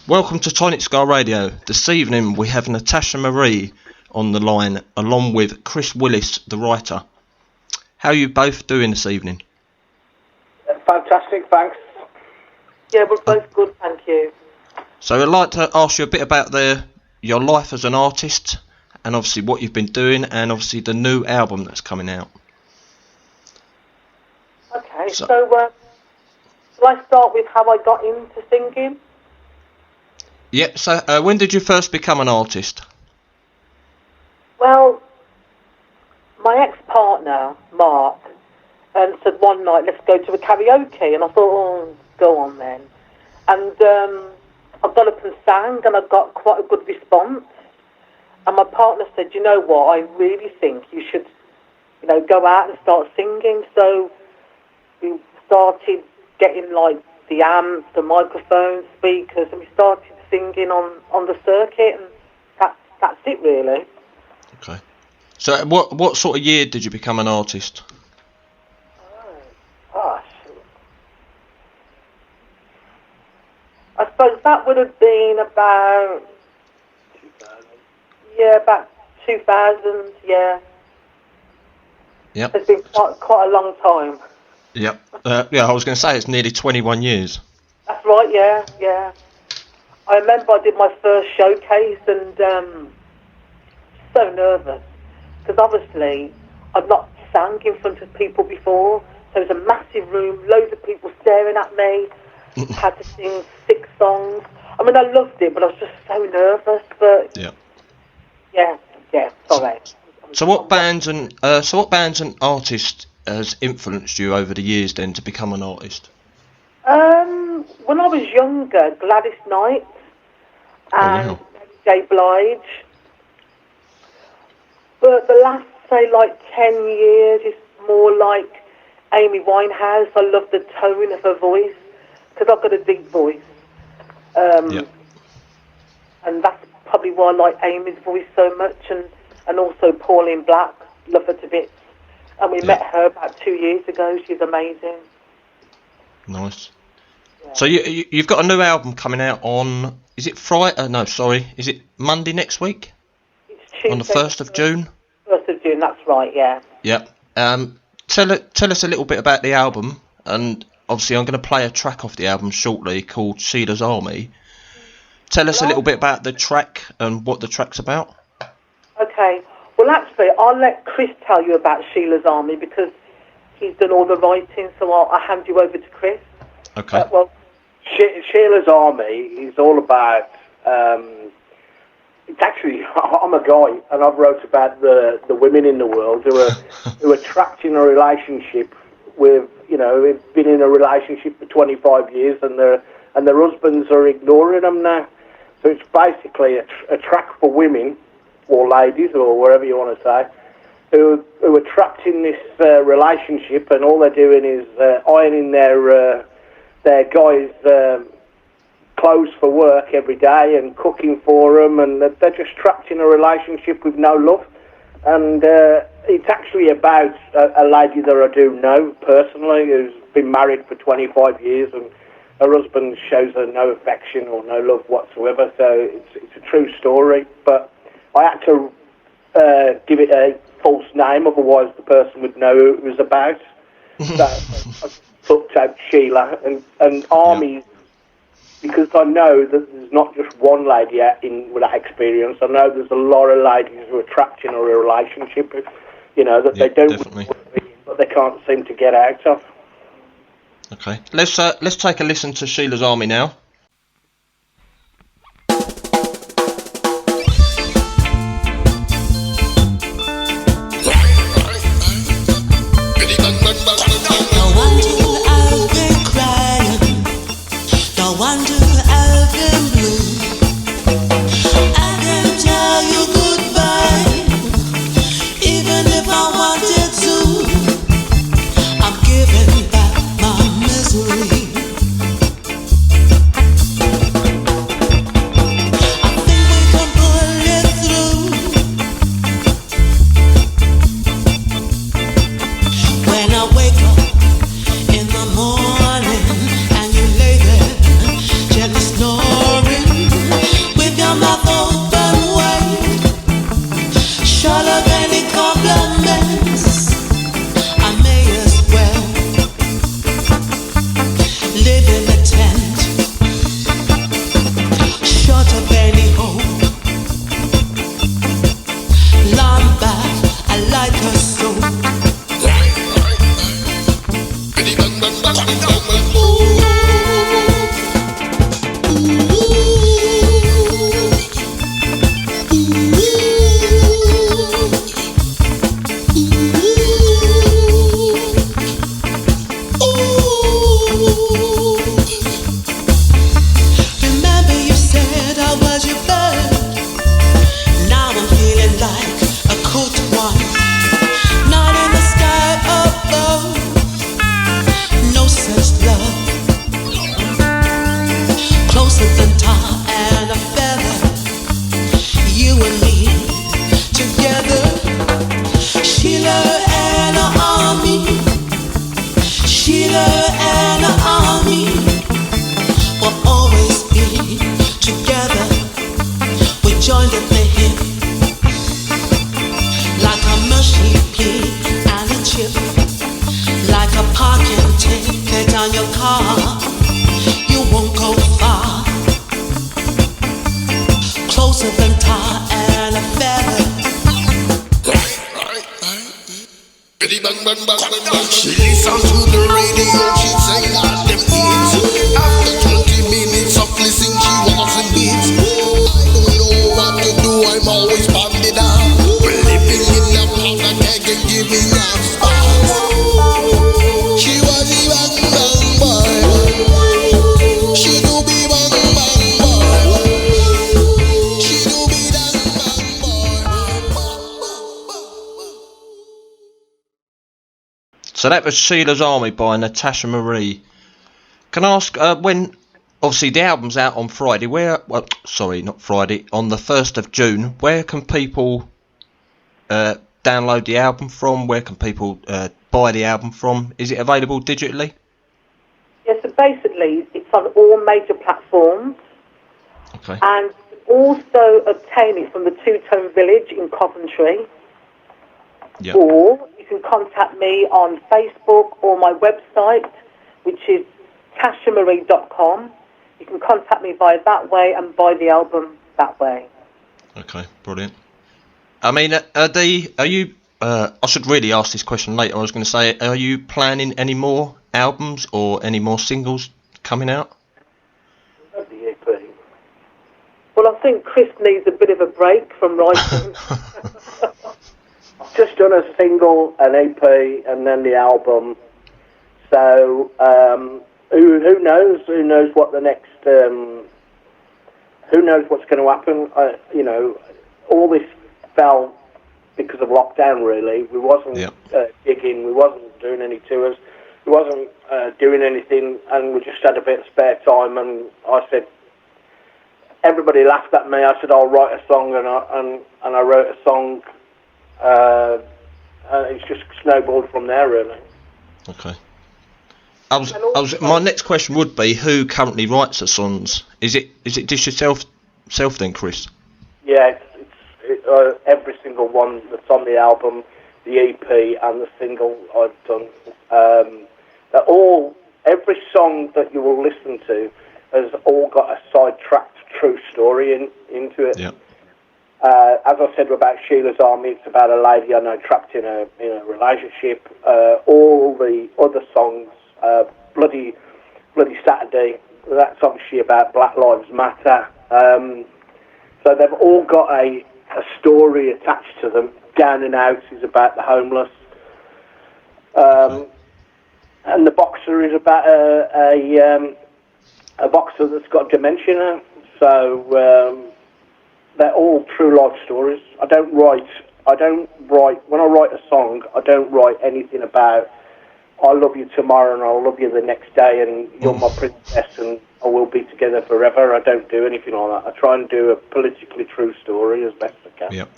Welcome to Tonic Sky Radio. This evening we have Natasha Marie on the line along with Chris Willis, the writer. How are you both doing this evening? Fantastic, thanks. Yeah, we're both good, thank you. So I'd like to ask you a bit about your life as an artist and obviously what you've been doing and obviously the new album that's coming out. Okay, so shall I start with how I got into singing? Yeah, so when did you first become an artist? Well, my ex-partner, Mark, said one night, let's go to a karaoke, and I thought, oh, go on then. And I got up and sang, and I got quite a good response. And my partner said, you know what, I really think you should, go out and start singing. So we started getting, the amps, the microphones, speakers, and we started singing on the circuit, and that's it, really. Okay. So what sort of year did you become an artist? Oh, gosh. I suppose that would have been about 2000, yeah. Yep. It's been quite a long time. Yep. I was going to say it's nearly 21 years. That's right, yeah. I remember I did my first showcase and so nervous because obviously I've not sang in front of people before. So it was a massive room, loads of people staring at me. Had to sing 6 songs. I mean, I loved it, but I was just so nervous. But yeah, sorry. So what bands and artists has influenced you over the years then to become an artist? When I was younger, Gladys Knight and J. Blige. But the last, say, 10 years is more like Amy Winehouse. I love the tone of her voice because I've got a deep voice. And that's probably why I like Amy's voice so much. And also Pauline Black, love her to bits. And we met her about 2 years ago. She's amazing. Nice. Yeah. So you've got a new album coming out on, is it Friday? No, sorry. Is it Monday next week? It's Tuesday. On the 1st of June? 1st of June, that's right, yeah. Yep. Tell us a little bit about the album. And obviously I'm going to play a track off the album shortly called Sheila's Army. Tell us a little bit about the track and what the track's about. Okay. Well, actually, I'll let Chris tell you about Sheila's Army because he's done all the writing, so I'll hand you over to Chris. Okay. Sheila's Army is all about... it's actually... I'm a guy, and I've wrote about the women in the world who are trapped in a relationship with, who've been in a relationship for 25 years, and their husbands are ignoring them now. So it's basically a track for women, or ladies, or whatever you want to say, who are trapped in this relationship, and all they're doing is ironing their guys' clothes for work every day and cooking for them, and they're just trapped in a relationship with no love. And it's actually about a lady that I do know personally, who's been married for 25 years, and her husband shows her no affection or no love whatsoever. So it's a true story, but I had to give it a false name, otherwise the person would know who it was about. So I took out Sheila and Army, because I know that there's not just one lady out with that experience. I know there's a lot of ladies who are trapped in a relationship, that they don't want to be, but they can't seem to get out of. Okay, let's take a listen to Sheila's Army now. Morning and you lay there, gently snoring. She listens to the radio, she sang all them hits. After 20 minutes of listening, she wasn't beats. I don't know what to do, I'm always pounded down. We're living in a powder keg and giving up sparks. She was a bang bang boy. She do be bang bang boy. She do be dang bang boy. So that was Sheila's Army by Natasha Marie. Can I ask, when, obviously the album's out on Friday, not Friday, on the 1st of June, where can people download the album from? Where can people buy the album from? Is it available digitally? Yes, so basically it's on all major platforms. Okay. And also obtain it from the Two Tone Village in Coventry. Yeah. Or you can contact me on Facebook or my website, which is tashamarie.com. You can contact me via that way and buy the album that way. Okay, brilliant. I mean, are you? I should really ask this question later. I was going to say, are you planning any more albums or any more singles coming out? The EP. Well, I think Chris needs a bit of a break from writing. Just done a single, an EP, and then the album. So who knows? Who knows what the next? Who knows what's going to happen? All this fell because of lockdown. Really, we wasn't gigging, we wasn't doing any tours, we wasn't doing anything, and we just had a bit of spare time. And I said, everybody laughed at me. I said, I'll write a song, and I wrote a song. It's just snowballed from there, really. Okay. My next question would be, who currently writes the songs? Is it just yourself then, Chris? Yeah, it's every single one that's on the album, the EP and the single I've done. Every song that you will listen to has all got a sidetracked true story into it. Yeah. As I said about Sheila's Army, it's about a lady I know trapped in a relationship. All the other songs, Bloody Saturday, that's obviously about Black Lives Matter. So they've all got a story attached to them. Down and Out is about the homeless. And The Boxer is about a boxer that's got dementia. So they're all true life stories. When I write a song, I don't write anything about I love you tomorrow and I'll love you the next day and you're my princess and I will be together forever. I don't do anything like that. I try and do a politically true story as best I can. Yep.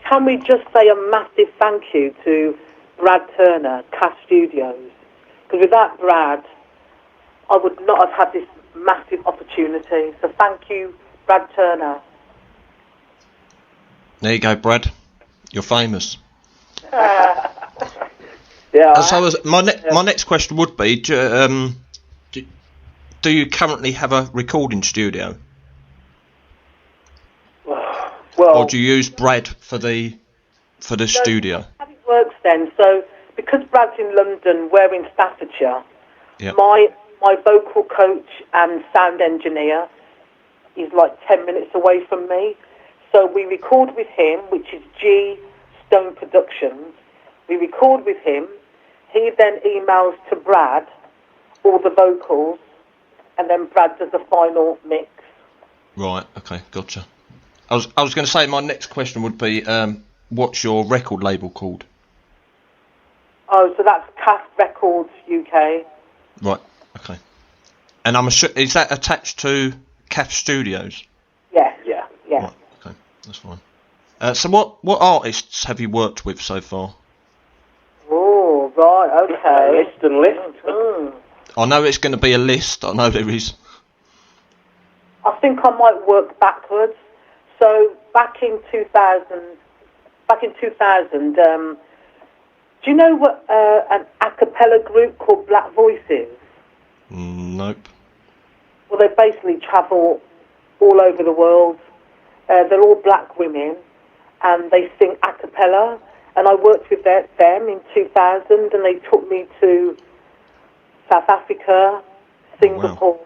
Can we just say a massive thank you to Brad Turner, Cast Studios? Because without Brad, I would not have had this massive opportunity. So thank you, Brad Turner. There you go, Brad. You're famous. Yeah. So my next question would be, do you currently have a recording studio? Well, or do you use Brad for the studio? How it works then? So because Brad's in London, we're in Staffordshire. Yep. My vocal coach and sound engineer is like 10 minutes away from me. So we record with him, which is G Stone Productions. We record with him. He then emails to Brad all the vocals, and then Brad does the final mix. Right. Okay. Gotcha. I was going to say my next question would be, what's your record label called? Oh, so that's Cast Records UK. Right. Okay. And I'm sure, is that attached to CAF Studios? Yeah. Right. Okay. That's fine. So what artists have you worked with so far? Oh, right. Okay. List and list. Mm. I know it's going to be a list. I know there is. I think I might work backwards. So back in 2000, do you know what an a cappella group called Black Voices? Nope. Well, they basically travel all over the world. They're all black women, and they sing a cappella. and I worked with them in 2000, and they took me to South Africa, Singapore,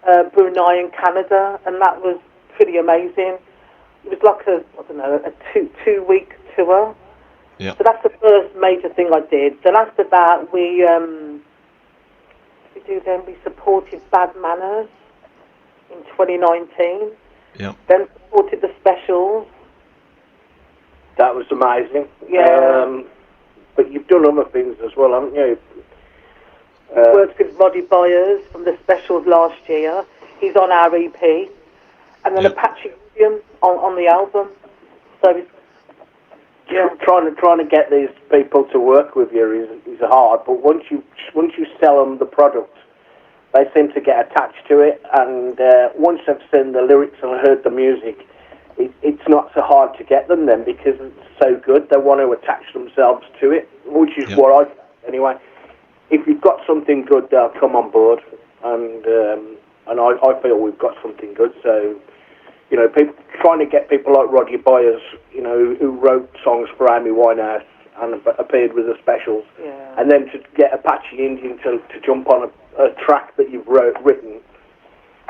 Brunei and Canada, and that was pretty amazing. It was like a two-week tour. Yeah. So that's the first major thing I did. Then after that, we supported Bad Manners in 2019. Yeah. Then supported the Specials. That was amazing. Yeah. But you've done other things as well, haven't you? Worked with Roddy Byers from the Specials last year. He's on our EP. And then Apache Indian on the album. So it's, trying to get these people to work with you is hard, but once you sell them the product, they seem to get attached to it, and once they've seen the lyrics and heard the music, it's not so hard to get them then, because it's so good. They want to attach themselves to it, which is what I anyway. If you've got something good, they'll come on board, and I feel we've got something good. So, you know, people trying to get people like Roddy Byers, you know, who wrote songs for Amy Winehouse and appeared with the Specials, and then to get Apache Indian to jump on a track that you've written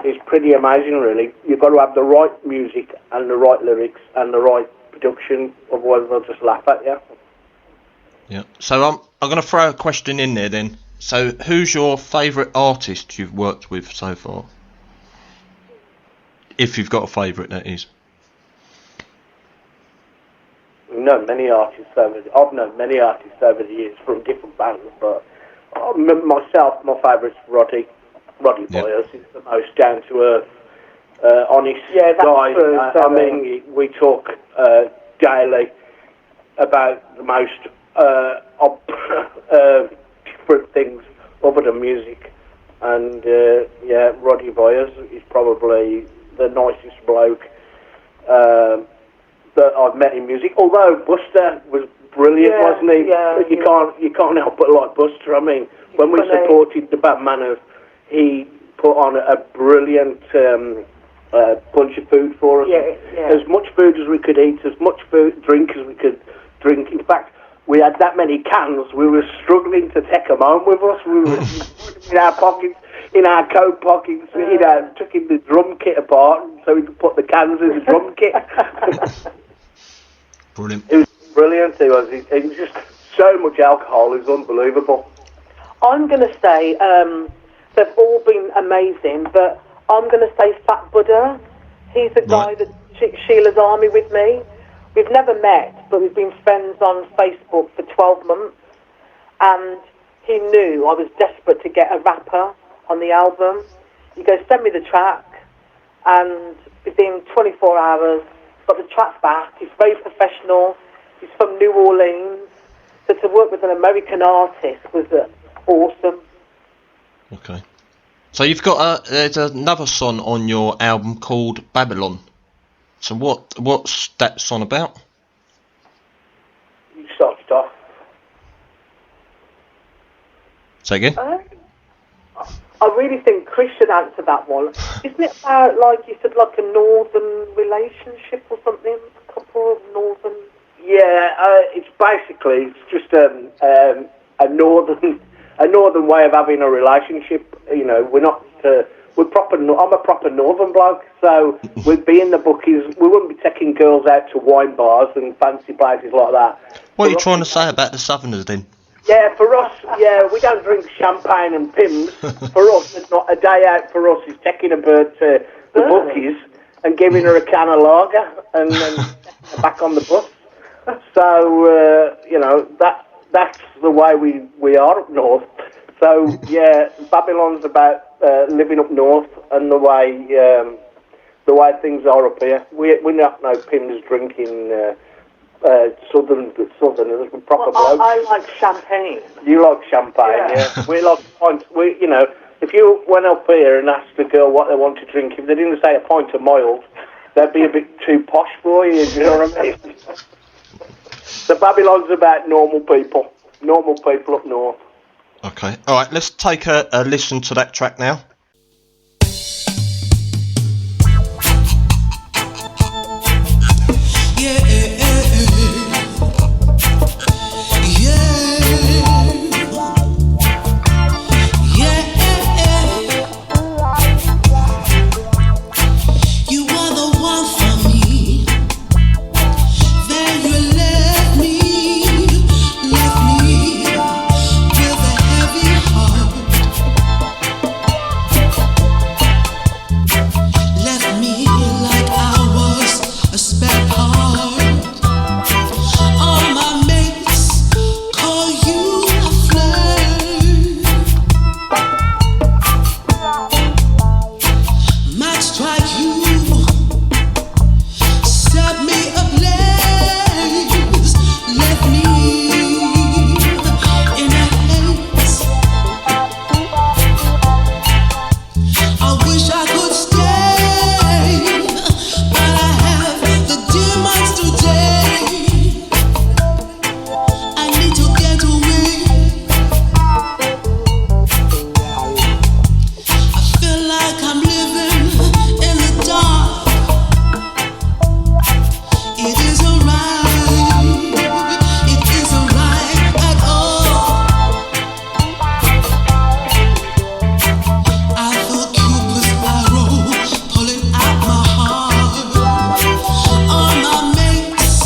is pretty amazing, really. You've got to have the right music and the right lyrics and the right production, otherwise they'll just laugh at you. Yeah. So I'm going to throw a question in there then. So who's your favourite artist you've worked with so far? If you've got a favourite, that is. I've known many artists over the years from different bands, but myself, my favourite's Roddy Byers. He's the most down to earth, honest guy. I mean, we talk daily about the most different things other than music, and Roddy Byers is probably the nicest bloke that I've met in music. Although Buster was brilliant, wasn't he? You can't help but like Buster. I mean, when we supported the Bad Manners, he put on a brilliant bunch of food for us. As much food as we could eat, as much drink as we could drink. In fact, we had that many cans, we were struggling to take them home with us. We were in our pockets, in our coat pockets, taking the drum kit apart so we could put the cans in the drum kit. Brilliant. It was brilliant. It was just so much alcohol. It was unbelievable. I'm going to say they've all been amazing, but I'm going to say Fat Buddha. He's the guy that Sheila's Army with me. We've never met, but we've been friends on Facebook for 12 months, and he knew I was desperate to get a rapper on the album. He goes, send me the track, and within 24 hours, got the track back. He's very professional. He's from New Orleans, so to work with an American artist was awesome. Okay. So you've got there's another song on your album called Babylon. So what's that song about? You started off. Say again? I really think Chris should answer that one. Isn't it about, like you said, like a northern relationship or something? A couple of northern... Yeah, it's just a northern way of having a relationship. You know, I'm a proper northern bloke, so we'd be in the bookies. We wouldn't be taking girls out to wine bars and fancy places like that. What are you trying to say about the Southerners then? Yeah, for us, we don't drink champagne and Pimm's. For us, it's not a day out. For us, is taking a bird to the bookies and giving her a can of lager and then back on the bus. So, that's the way we are up north. So, Babylon's about living up north and the way things are up here. We're not no Pimm's drinking southerners, we're proper blokes. I like champagne. You like champagne, yeah. We like pints. If you went up here and asked a girl what they want to drink, if they didn't say a pint of mild, they'd be a bit too posh for you. Do you know what I mean? So Babylon's about normal people up north. Okay. All right. Let's take a listen to that track now. wish I could stay, but I have the demons today. I need to get away. I feel like I'm living in the dark. It isn't right. It isn't right at all. I feel Cupid's arrow pulling out my heart. All my mates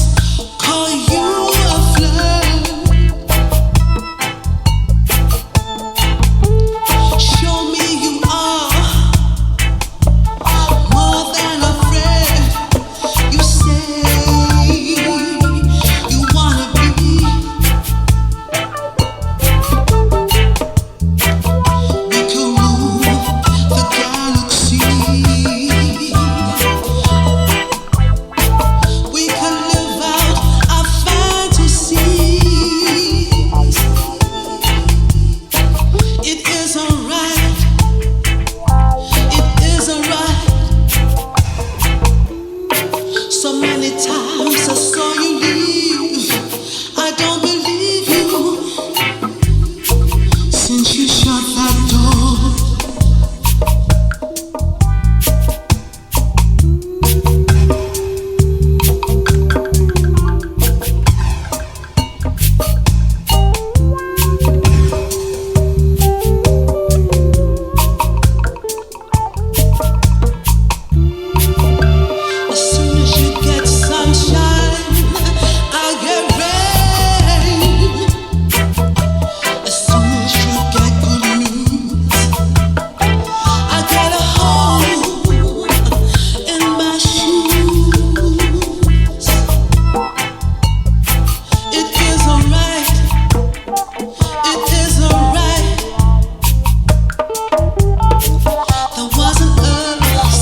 call you a flirt. Show me you are more than a friend. You say you wanna be. We could rule the galaxy. We could live out our fantasies. It isn't right. It isn't right. So many times I saw you leave. I don't believe you since you shut that door. As soon as you get sunshine, I get rain. As soon as you get good news, I get a hole in my shoes. It isn't right. It isn't right. There wasn't us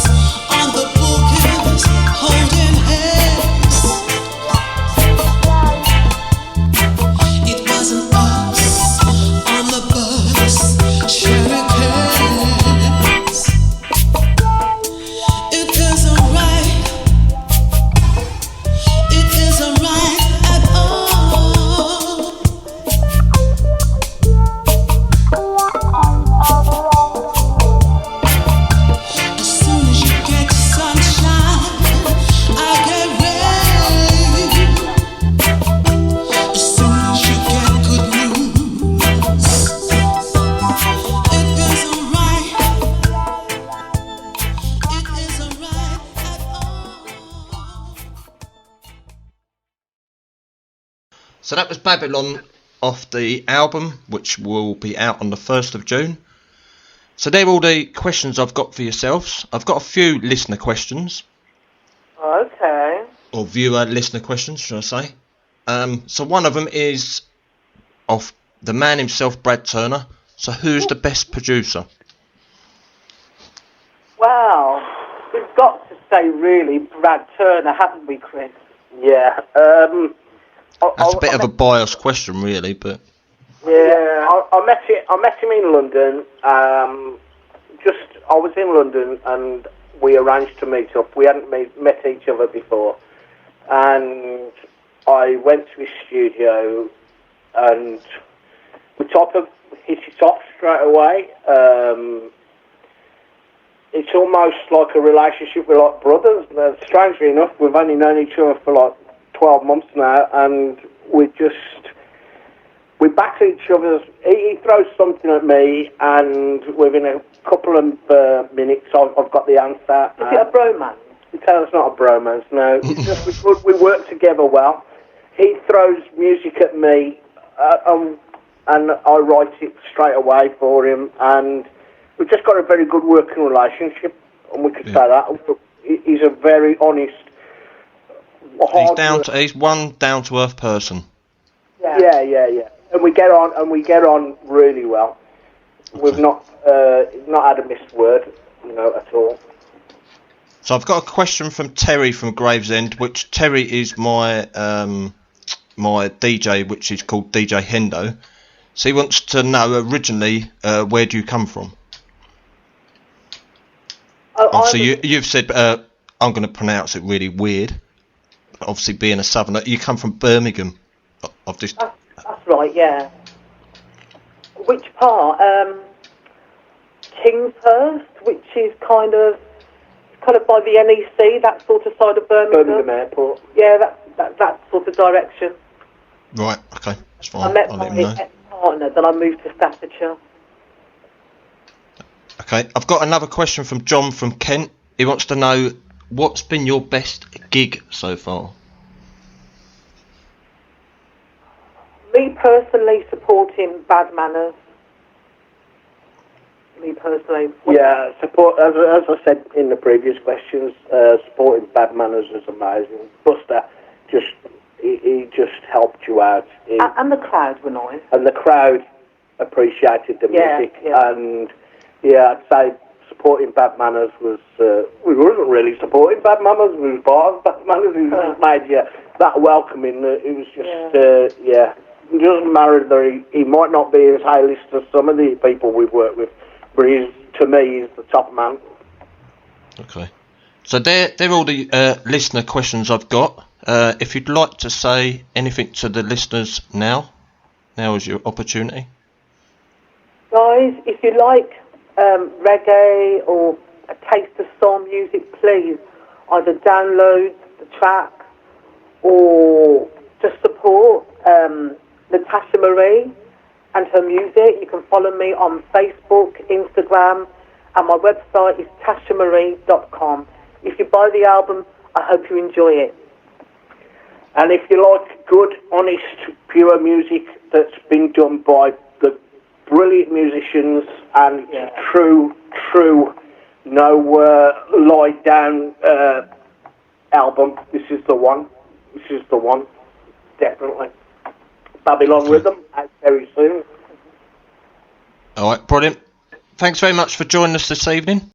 on the bookends holding hands. It wasn't us on the bus sharing hands. It isn't right. It isn't right at all. As soon as you get sunshine, I get rain. As soon as you get good news, it isn't right. It isn't right at all. So that was Babylon off the album, which will be out on the 1st of June. So they're all the questions I've got for yourselves. I've got a few listener questions, Okay. or viewer listener questions, should I say. So one of them is of the man himself, Brad Turner. So who's the best producer? Well, we've got to say really Brad Turner, haven't we, Chris? Yeah. That's a bit of a biased question, really, but Yeah, I met him in London. I was in London and we arranged to meet up. We hadn't met each other before, and I went to his studio and we sort of hit it off straight away. It's almost like a relationship with like brothers. Strangely enough, we've only known each other for like 12 months now, and we back each other's. He throws something at me, and within a couple of minutes, I've got the answer. Is it a bromance? It's not a bromance, no. It's just we work together well. He throws music at me, and I write it straight away for him, and we've just got a very good working relationship, and we could say that. He's a very honest, he's one down-to-earth person. Yeah. And we get on really well. We've not had a missed word, at all. So I've got a question from Terry from Gravesend, which Terry is my my DJ, which is called DJ Hendo. So he wants to know originally, where do you come from? Obviously, you've said I'm going to pronounce it really weird. Obviously, being a southerner, you come from Birmingham. I've just. That's right. Yeah. Which part? Kingshurst, which is kind of by the NEC, that sort of side of Birmingham. Birmingham Airport. Yeah, that sort of direction. Right. Okay. That's fine. I met I'll my let him know. ex-partner, then I moved to Staffordshire. Okay. I've got another question from John from Kent. He wants to know what's been your best gig so far. Me personally supporting Bad Manners. Me personally. Yeah, support. As I said in the previous questions, supporting Bad Manners is amazing. Buster he just helped you out. And the crowd were nice. And the crowd appreciated the music. Yeah. And I'd say supporting Bad Manners was. We wasn't really supporting Bad Manners. We was part of Bad Manners. It just made you that welcoming. It was just It doesn't matter that he might not be as high list as some of the people we've worked with, but to me, he's the top man. Okay. So they're all the listener questions I've got. If you'd like to say anything to the listeners now is your opportunity. Guys, if you like reggae or a taste of soul music, please either download the track or just support Natasha Marie and her music. You can follow me on Facebook, Instagram, and my website is tashamarie.com. If you buy the album, I hope you enjoy it. And if you like good, honest, pure music that's been done by the brilliant musicians and true, no lie down album, this is the one. This is the one, definitely. Babylon Rhythm, out very soon. All right, brilliant. Thanks very much for joining us this evening.